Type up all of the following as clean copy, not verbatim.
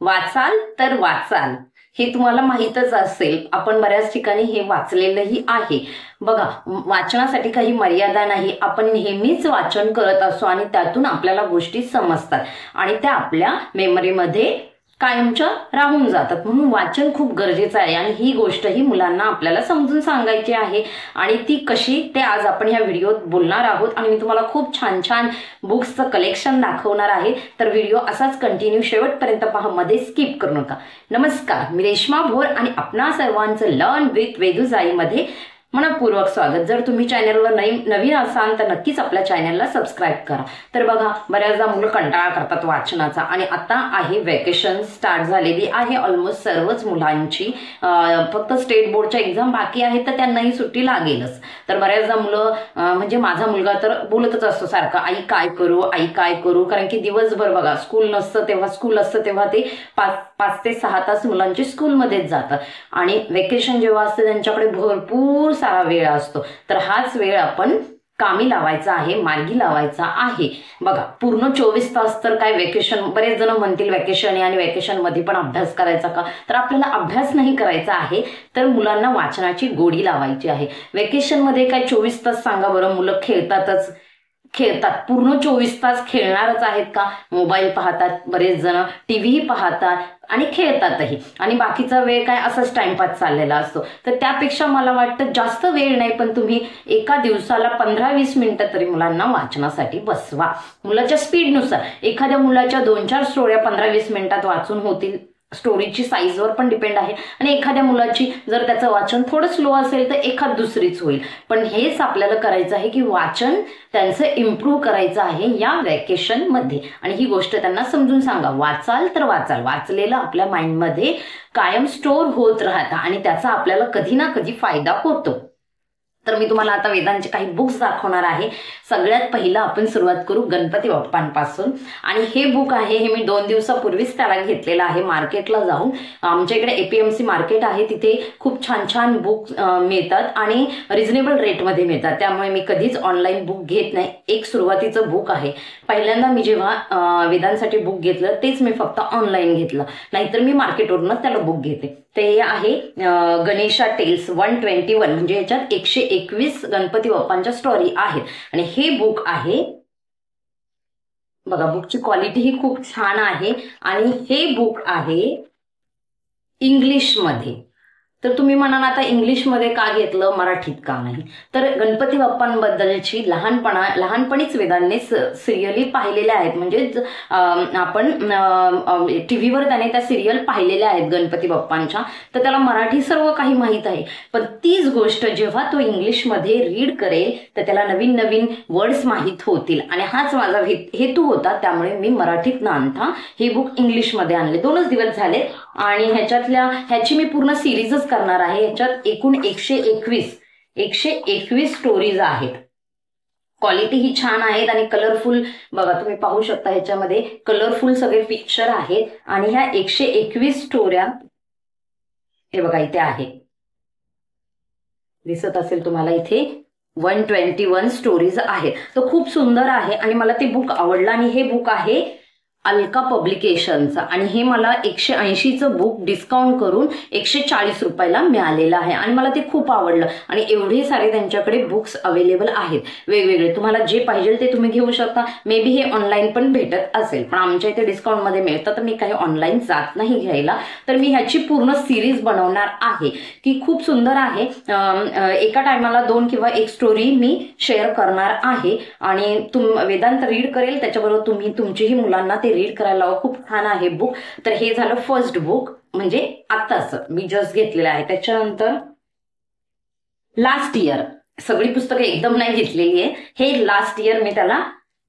वाचाल तर वाचाल हे तुम्हाला माहीतच असेल. आपण बऱ्याच ठिकाणी हे वाचलेलंही आहे. बघा, वाचनासाठी काही मर्यादा नाही. आपण नेहमीच वाचन करत असतो आणि त्यातून आपल्याला गोष्टी समजतात आणि त्या आपल्या मेमरीमध्ये कायमच्या राहून जातात. म्हणून वाचन खूप गरजेचं आहे आणि ही गोष्ट ही मुलांना आपल्याला समजून सांगायची आहे आणि ती कशी ते आज आपण ह्या व्हिडिओत बोलणार आहोत. आणि मी तुम्हाला खूप छान छान बुक्सचं कलेक्शन दाखवणार आहे. तर व्हिडिओ असाच कंटिन्यू शेवटपर्यंत पहा, मध्ये स्किप करू नका. नमस्कार, मी रेश्मा भोर आणि आपणा सर्वांचं लर्न विथ वेदुजाईमध्ये मनपूर्वक स्वागत. जर तुम्ही चॅनलवर नवीन असाल तर नक्कीच आपल्या चॅनलला सबस्क्राईब करा. तर बघा, बऱ्याचदा मुलं कंटाळा करतात वाचनाचा आणि आता आहे वेकेशन स्टार्ट झालेली आहे ऑलमोस्ट सर्वच मुलांची. फक्त स्टेट बोर्डच्या एक्झाम बाकी आहे तर त्यांनाही सुट्टी लागेलच. तर बऱ्याचदा मुलं म्हणजे माझा मुलगा तर बोलतच असतो सारखं, आई काय करू, आई काय करू. कारण की दिवसभर बघा स्कूल नसतं तेव्हा स्कूल असतं तेव्हा ते 5 ते 6 तास मुलांची स्कूलमध्येच जातात आणि वेकेशन जेव्हा असतं त्यांच्याकडे भरपूर सारा वेळ असतो. तर हाच वेळ आपण कामी लावायचा आहे, मार्गी लावायचा आहे. बघा, पूर्ण 24 तास तर काय वेकेशन, बरेच जण म्हणतील वेकेशन आहे आणि वेकेशन मध्ये पण अभ्यास करायचा का. तर आपल्याला अभ्यास नाही करायचा आहे तर मुलांना वाचनाची गोडी लावायची आहे. वेकेशन मध्ये काय 24 तास सांगा बरं, मुलं खेळतात. पूर्ण 24 तास खेळणारच आहेत का. मोबाईल पाहतात, बरेच जण टीव्ही पाहतात आणि खेळतातही आणि बाकीचा वेळ काय असाच टाइमपास चाललेला असतो. तर त्यापेक्षा मला वाटतं जास्त वेळ नाही पण तुम्ही एका दिवसाला 15-20 मिनिटं तरी मुलांना वाचनासाठी बसवा. मुलाच्या स्पीडनुसार एखाद्या मुलाच्या 2-4 स्टोऱ्या 15-20 मिनिटात वाचून होतील. स्टोरीची साईजवर पण डिपेंड आहे आणि एखाद्या मुलाची जर त्याचं वाचन थोडं स्लो असेल तर एखाद दुसरीच होईल. पण हेच आपल्याला करायचं आहे की वाचन त्यांचं इम्प्रूव्ह करायचं आहे या वेकेशन मध्ये आणि ही गोष्ट त्यांना समजून सांगा. वाचाल तर वाचाल, वाचलेलं आपल्या माइंडमध्ये कायम स्टोर होत राहतं आणि त्याचा आपल्याला कधी ना कधी फायदा होतो. तर मी तुम्हाला आता वेदांचे काही बुक्स दाखवणार आहे. सगळ्यात पहिलं आपण सुरुवात करू गणपती बाप्पांपासून आणि हे बुक आहे हे मी 2 दिवसापूर्वीच त्याला घेतलेलं आहे मार्केटला जाऊन. आमच्या इकडे APMC मार्केट आहे, तिथे खूप छान छान बुक मिळतात आणि रिझनेबल रेटमध्ये मिळतात. त्यामुळे मी कधीच ऑनलाईन बुक घेत नाही. एक सुरुवातीचं बुक आहे. पहिल्यांदा मी जेव्हा वेदांसाठी बुक घेतलं तेच मी फक्त ऑनलाईन घेतलं, नाहीतर मी मार्केटवरूनच त्याला बुक घेते. ते आहे गणेशा टेल्स 121, म्हणजे याच्यात 121 गणपती बाप्पांच्या स्टोरी आहेत आणि हे बुक आहे. बघा, बुकची क्वालिटी ही खूप छान आहे आणि हे बुक आहे इंग्लिशमध्ये. तर तुम्ही म्हणाल आता इंग्लिशमध्ये का घेतलं, मराठीत का नाही. तर गणपती बाप्पांबद्दलची लहानपणीच वेदांनी सिरियली पाहिलेल्या आहेत. म्हणजे आपण टीव्हीवर त्याने त्या सिरियल पाहिलेल्या आहेत गणपती बाप्पांच्या, तर त्याला मराठी सर्व काही माहीत आहे. पण तीच गोष्ट जेव्हा तो इंग्लिशमध्ये रीड करेल तर त्याला नवीन नवीन वर्ड्स माहीत होतील आणि हाच माझा हेतू होता. त्यामुळे मी मराठीत न आणता हे बुक इंग्लिशमध्ये आणले. 2च दिवस झाले आणि ह्याची मी पूर्ण सिरीजच करणार आहे. याच्यात एकूण 121 स्टोरीज आहेत. क्वालिटी ही छान आहेत आणि कलरफुल, बघा तुम्ही पाहू शकता ह्याच्यामध्ये कलरफुल सगळे पिक्चर आहेत आणि ह्या 121 स्टोऱ्या हे बघा इथे आहे, दिसत असेल तुम्हाला इथे 121 स्टोरीज आहेत. तर खूप सुंदर आहे आणि मला ते बुक आवडलं आणि हे बुक आहे अलका पब्लिकेशनचा आणि हे मला 180चं बुक डिस्काउंट करून 140 रुपयाला मिळालेलं आहे आणि मला ते खूप आवडलं. आणि एवढे सारे त्यांच्याकडे बुक्स अवेलेबल आहेत वेगवेगळे, तुम्हाला जे पाहिजे ते तुम्ही घेऊ शकता. मे बी हे ऑनलाईन पण भेटत असेल पण आमच्या इथे डिस्काउंटमध्ये मिळतं तर मी काही ऑनलाईन जात नाही घ्यायला. तर मी ह्याची पूर्ण सिरीज बनवणार आहे, ती खूप सुंदर आहे. एका टायमाला 2 किंवा 1 स्टोरी मी शेअर करणार आहे आणि वेदांत रीड करेल, त्याच्याबरोबर तुम्ही तुमचीही मुलांना ते रीड करायला लावा. खूप छान आहे बुक. तर हे झालं फर्स्ट बुक, म्हणजे आत्ताच मी जस्ट घेतलेलं आहे. त्याच्यानंतर लास्ट इयर, सगळी पुस्तकं एकदम नाही घेतलेली आहे, हे लास्ट इयर मी त्याला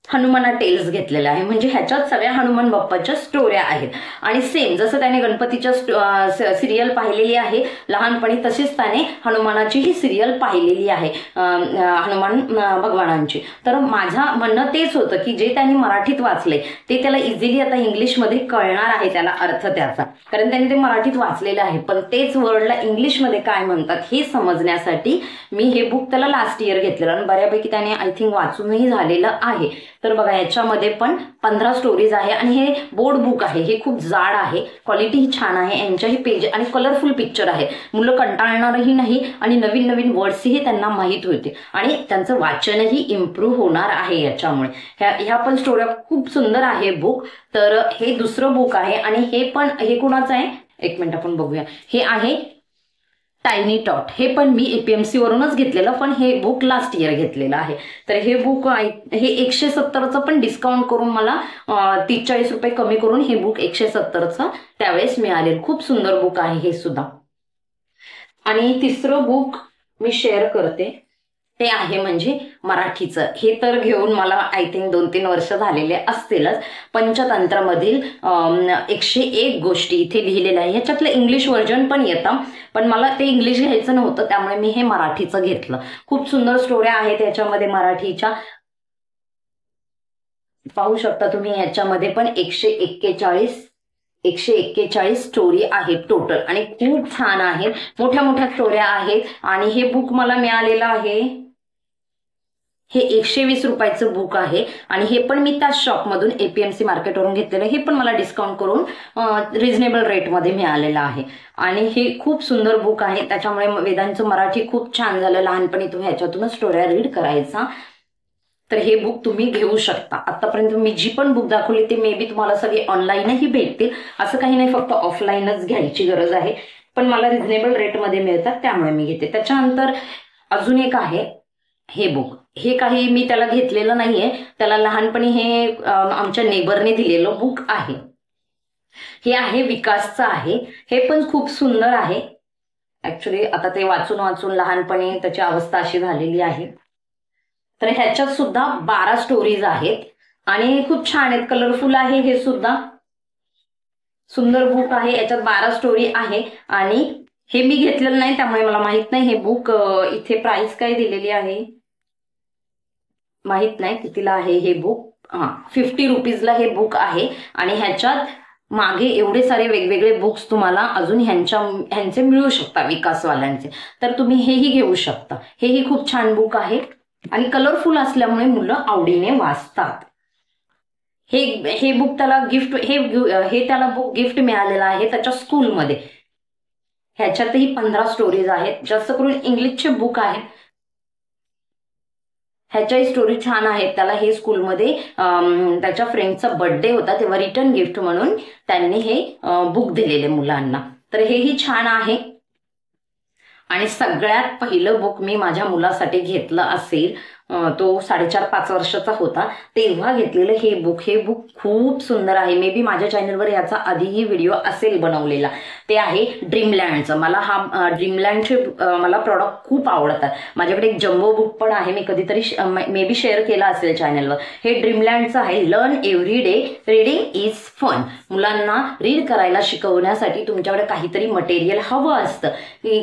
हनुमाना टेल्स घेतलेला आहे. म्हणजे ह्याच्यात सगळ्या हनुमान बाप्पाच्या स्टोऱ्या आहेत आणि सेम जसं त्याने गणपतीच्या सिरियल पाहिलेली आहे लहानपणी, तशीच त्याने हनुमानाची ही सिरियल पाहिलेली आहे, हनुमान भगवानांची. तर माझं म्हणणं तेच होतं की जे त्यांनी मराठीत वाचले ते त्याला इझिली आता इंग्लिशमध्ये कळणार आहे त्याला अर्थ त्याचा, कारण त्यांनी ते मराठीत वाचलेलं आहे. पण तेच वर्डला इंग्लिशमध्ये काय म्हणतात हे समजण्यासाठी मी हे बुक त्याला लास्ट इयर घेतलेलं आणि बऱ्यापैकी त्याने आय थिंक वाचूनही झालेलं आहे. तर बघा याच्यामध्ये पण 15 स्टोरीज आहे आणि हे बोर्ड बुक आहे, हे खूप जाड आहे, क्वालिटी ही छान आहे, यांच्याही पेज आणि कलरफुल पिक्चर आहे, मुलं कंटाळणारही नाही आणि नवीन नवीन वर्ड्सही त्यांना माहीत होते आणि त्यांचं वाचनही इम्प्रूव्ह होणार आहे याच्यामुळे. ह्या पण स्टोऱ्या खूप सुंदर आहे बुक. तर हे दुसरं बुक आहे आणि हे कुणाचं आहे, एक मिनिट आपण बघूया. हे आहे टायनी टॉट. हे पण मी APMC वरूनच घेतलेलं, पण हे बुक लास्ट इयर घेतलेलं आहे. तर हे बुक हे 170चं पण डिस्काउंट करून मला 30-40 रुपये कमी करून हे बुक 170चं त्यावेळेस मिळाले. खूप सुंदर बुक आहे हे सुद्धा. आणि तिसरं बुक मी शेअर करते ते आहे म्हणजे मराठीचं. हे तर घेऊन मला आय थिंक 2-3 वर्ष झालेले असतीलच. पंचतंत्रमधील 101 गोष्टी इथे लिहिलेल्या आहे. ह्याच्यातलं इंग्लिश व्हर्जन पण येतं, पण मला ते इंग्लिश घ्यायचं नव्हतं, त्यामुळे मी हे मराठीचं घेतलं. खूप सुंदर स्टोऱ्या आहेत याच्यामध्ये मराठीच्या, पाहू शकता तुम्ही. ह्याच्यामध्ये पण 141 स्टोरी आहेत टोटल आणि खूप छान आहेत, मोठ्या मोठ्या स्टोऱ्या आहेत. आणि हे बुक मला मिळालेलं आहे, हे 120 रुपयाचं बुक आहे आणि हे पण मी त्याच शॉपमधून APMC मार्केटवरून घेतलेलं. हे पण मला डिस्काउंट करून रिझनेबल रेटमध्ये मिळालेलं आहे आणि हे खूप सुंदर बुक आहे. त्याच्यामुळे वेदांचं मराठी खूप छान झालं. लहानपणी तुम्ही ह्याच्यातूनच स्टोऱ्या रीड करायचा. तर हे बुक तुम्ही घेऊ शकता. आतापर्यंत मी जी पण बुक दाखवली ते मे बी तुम्हाला सगळे ऑनलाईनही भेटतील, असं काही नाही, फक्त ऑफलाईनच घ्यायची गरज आहे. पण मला रिझनेबल रेटमध्ये मिळतात त्यामुळे मी घेते. त्याच्यानंतर अजून एक आहे हे बुक. हे काही मी त्याला घेतलेलं नाहीये, त्याला लहानपणी हे आमच्या नेबरने दिलेलं बुक आहे. हे आहे विकासचं आहे. हे पण खूप सुंदर आहे. ऍक्च्युली आता ते वाचून वाचून लहानपणी त्याची अवस्था अशी झालेली आहे. तर ह्याच्यात सुद्धा 12 स्टोरीज आहेत आणि खूप छान आहेत, कलरफुल आहे. हे सुद्धा सुंदर बुक आहे. याच्यात 12 स्टोरी आहे आणि हे मी घेतलेलं नाही त्यामुळे मला माहित नाही हे बुक इथे प्राइस काय दिलेली आहे माहित नाही कितीला आहे हे बुक. 50 रुपीजला हे बुक आहे आणि ह्याच्यात मागे एवढे सारे वेगवेगळे बुक्स तुम्हाला अजून ह्यांचे मिळू शकता विकासवाल्यांचे. तर तुम्ही हेही घेऊ शकता. हेही खूप छान बुक आहे आणि कलरफुल असल्यामुळे मुलं आवडीने वाचतात. हे बुक त्याला गिफ्ट हे त्याला बुक गिफ्ट मिळालेलं आहे त्याच्या स्कूलमध्ये. ह्याच्यातही 15 स्टोरीज आहेत. जास्त करून इंग्लिशचे बुक आहेत. ह्याच्याही स्टोरी छान आहेत. त्याला हे स्कूलमध्ये त्याच्या फ्रेंडचा बर्थडे होता तेव्हा रिटर्न गिफ्ट म्हणून त्यांनी हे बुक दिलेले मुलांना. तर हेही छान आहे. आणि सगळ्यात पहिलं बुक मी माझ्या मुलासाठी घेतलं असेल, तो 4.5-5 वर्षाचा होता तेव्हा घेतलेलं हे बुक खूप सुंदर आहे. मे बी माझ्या चॅनलवर याचा आधीही व्हिडिओ असेल बनवलेला. ते आहे ड्रीमलँडचं. मला ड्रीमलँडचे मला प्रॉडक्ट खूप आवडतात. माझ्याकडे एक जम्बो बुक पण आहे, मी कधीतरी मे बी शेअर केला असेल चॅनलवर. हे ड्रीमलँडचं आहे. Learn every day, reading is fun. मुलांना रीड करायला शिकवण्यासाठी तुमच्याकडे काहीतरी मटेरियल हवं असतं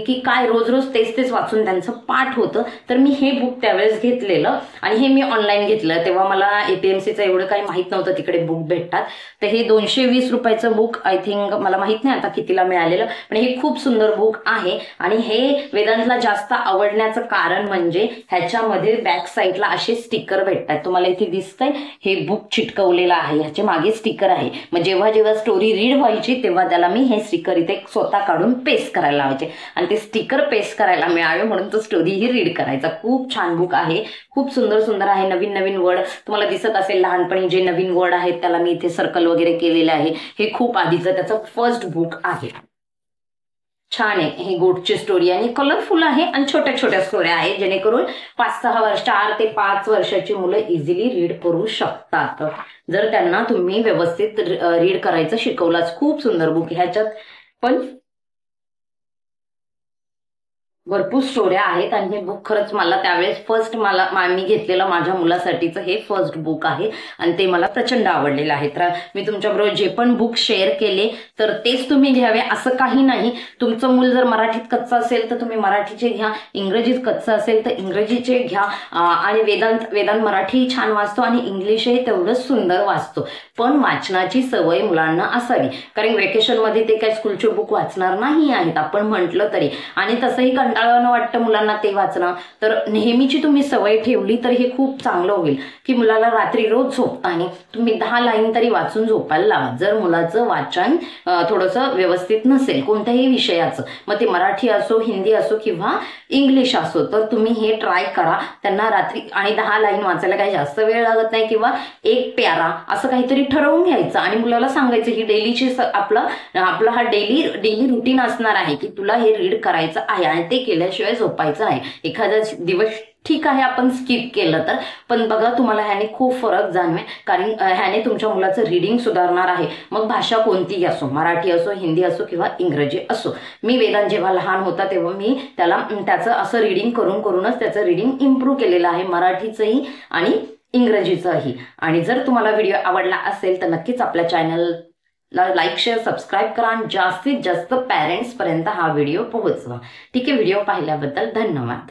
की काय रोज रोज तेच वाचून त्यांचं पाठ होतं. तर मी हे बुक त्यावेळेस घेतलेलं आणि हे मी ऑनलाईन घेतलं. तेव्हा मला APMCचं एवढं काही माहित नव्हतं तिकडे बुक भेटतात. तर हे 220 रुपयाचं बुक आय थिंक, मला माहित नाही आता कितीला मिळालेलं, पण हे खूप सुंदर बुक आहे. आणि हे वेदांतला जास्त आवडण्याचं कारण म्हणजे ह्याच्यामध्ये बॅक साईडला असे स्टिकर भेटतात. तुम्हाला इथे दिसतंय हे बुक चिटकवलेलं आहे, ह्याच्या मागे स्टिकर आहे. मग जेव्हा जेव्हा स्टोरी रीड व्हायची तेव्हा त्याला मी हे स्टिकर इथे स्वतः काढून पेस्ट करायला लावायचे आणि ते स्टिकर पेस्ट करायला मिळावे म्हणून तो स्टोरी ही रीड करायचा. खूप छान बुक आहे. खूप सुंदर आहे. नवीन वर्ड तुम्हाला दिसत असेल. लहानपणी जे नवीन वर्ड आहेत त्याला मी इथे सर्कल वगैरे केलेले आहे. हे खूप आधीचं त्याचं फर्स्ट बुक आहे. छान आहे. ही गोटची स्टोरी आणि कलरफुल आहे आणि छोट्या छोट्या स्टोऱ्या आहेत जेणेकरून 4 ते 5 वर्षाची मुलं इझिली रीड करू शकतात जर त्यांना तुम्ही व्यवस्थित रीड करायचं शिकवलाच. खूप सुंदर बुक. ह्याच्यात पण भरपूर स्टोऱ्या आहेत आणि हे बुक खरंच मला त्यावेळेस फर्स्ट मी घेतलेलं माझ्या मुलासाठीचं हे फर्स्ट बुक आहे आणि ते मला प्रचंड आवडलेलं आहे. तर मी तुमच्याबरोबर जे पण बुक शेअर केले तर तेच तुम्ही घ्यावे असं काही नाही. तुमचं मूल जर मराठीत कच्चं असेल तर तुम्ही मराठीचे घ्या, इंग्रजीत कच्चं असेल तर इंग्रजीचे घ्या. आणि वेदांत मराठी छान वाचतो आणि इंग्लिशही तेवढंच सुंदर वाचतो. पण वाचनाची सवय मुलांना असावी, कारण वेकेशनमध्ये ते काय स्कूलचे बुक वाचणार नाही आहेत आपण म्हटलं तरी. आणि तसंही कंटाळवाणं वाटतं मुलांना ते वाचणं, तर नेहमीची तुम्ही सवय ठेवली तर हे खूप चांगलं होईल की मुलाला रात्री रोज झोपताना तुम्ही 10 लाईन तरी वाचून झोपायला लावा. जर मुलाचं वाचन थोडंसं व्यवस्थित नसेल कोणत्याही विषयाचं, मग ते मराठी असो, हिंदी असो किंवा इंग्लिश असो, तर तुम्ही हे ट्राय करा. त्यांना रात्री आणि 10 लाईन वाचायला काही जास्त वेळ लागत नाही, किंवा एक प्यारा असं काहीतरी ठरवून घ्यायचं आणि मुलाला सांगायचं की डेलीची आपला हा डेली रुटीन असणार आहे की तुला हे रीड करायचं आहे आणि ते केल्याशिवाय झोपायचं आहे. एखादा दिवस ठीक आहे आपण स्किप केलं तर, पण बघा तुम्हाला ह्याने खूप फरक जाणवेल, कारण ह्याने तुमच्या मुलाचं रीडिंग सुधारणार आहे. मग भाषा कोणतीही असो, मराठी असो, हिंदी असो किंवा इंग्रजी असो. मी वेदांत जेव्हा लहान होता तेव्हा मी त्याचं असं रीडिंग करूनच त्याचं रीडिंग इम्प्रूव्ह केलेलं आहे, मराठीचंही आणि इंग्रजीचंही. आणि जर तुम्हाला व्हिडिओ आवडला असेल तर नक्कीच आपल्या चॅनलला लाईक, शेअर, सबस्क्राईब करा आणि जास्तीत जास्त पॅरेंट्स पर्यंत हा व्हिडिओ पोहोचवा. ठीक आहे, व्हिडिओ पाहिल्याबद्दल धन्यवाद.